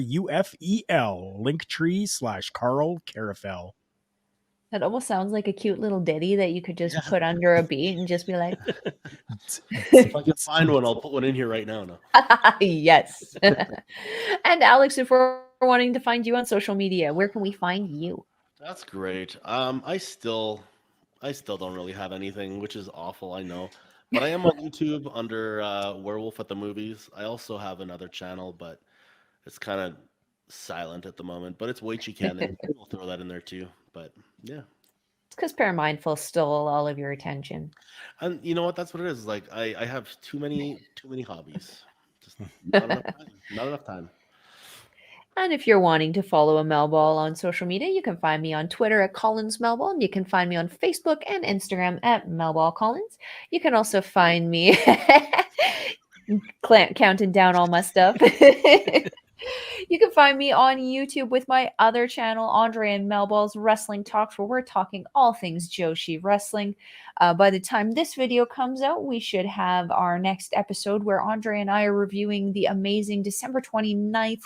linktr.ee/KARL/KARUFEL, linktree/Karl Karafel. That almost sounds like a cute little ditty that you could just put under a beat and just be like, If I can find one, I'll put one in here right now. No. yes. And Alex, if we're wanting to find you on social media, where can we find you? That's great. I still don't really have anything, which is awful, I know. But I am on YouTube under Werewolf at the Movies. I also have another channel, but it's kind of silent at the moment. But it's Wait You Can, and we'll throw that in there too. But yeah, It's because ParaMindful stole all of your attention. and you know what? That's what it is. Like I have too many hobbies. Just not enough time. Not enough time. And if you're wanting to follow a Melball on social media, you can find me on Twitter at Collins Melball, and you can find me on Facebook and Instagram at Melball Collins. You can also find me counting down all my stuff. You can find me on YouTube with my other channel, Andre and Melball's Wrestling Talks, where we're talking all things Joshi wrestling. By the time this video comes out, we should have our next episode where Andre and I are reviewing the amazing December 29th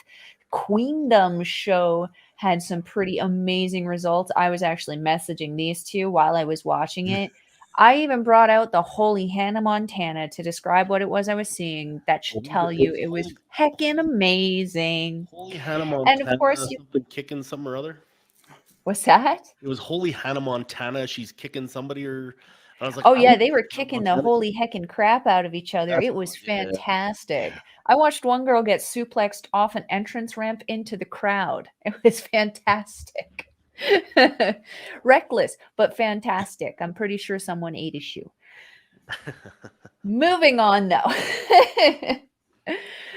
Queendom show. Had some pretty amazing results. I was actually messaging these two while I was watching it. I even brought out the Holy Hannah Montana to describe what it was I was seeing. That should tell you it was heckin' amazing. Holy Hannah And of Montana, course, something kicking some or other. what's that? It was Holy Hannah Montana. She's kicking somebody, or I was like, Oh I yeah, don't they know were Hannah kicking the Montana. holy heckin' crap out of each other. That's It the was one, yeah. fantastic. I watched one girl get suplexed off an entrance ramp into the crowd. It was fantastic. Reckless, but fantastic. I'm pretty sure someone ate a shoe. Moving on, though.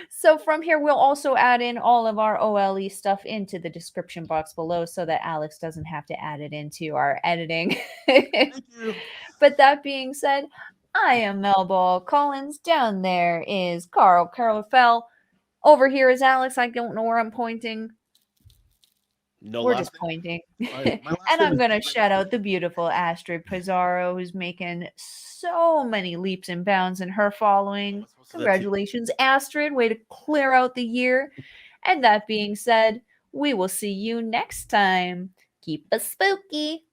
So from here, we'll also add in all of our OLE stuff into the description box below so that Alex doesn't have to add it into our editing. Thank you. But that being said, I am Melball Collins. Down there is Karl Karlafell. Over here is Alex. I don't know where I'm pointing. No We're last just name? pointing. My last And name I'm is going to Frank. shout out the beautiful Astrid Pizarro, who's making so many leaps and bounds in her following. What's that too? Congratulations, Astrid. Way to clear out the year. And that being said, we will see you next time. Keep us spooky.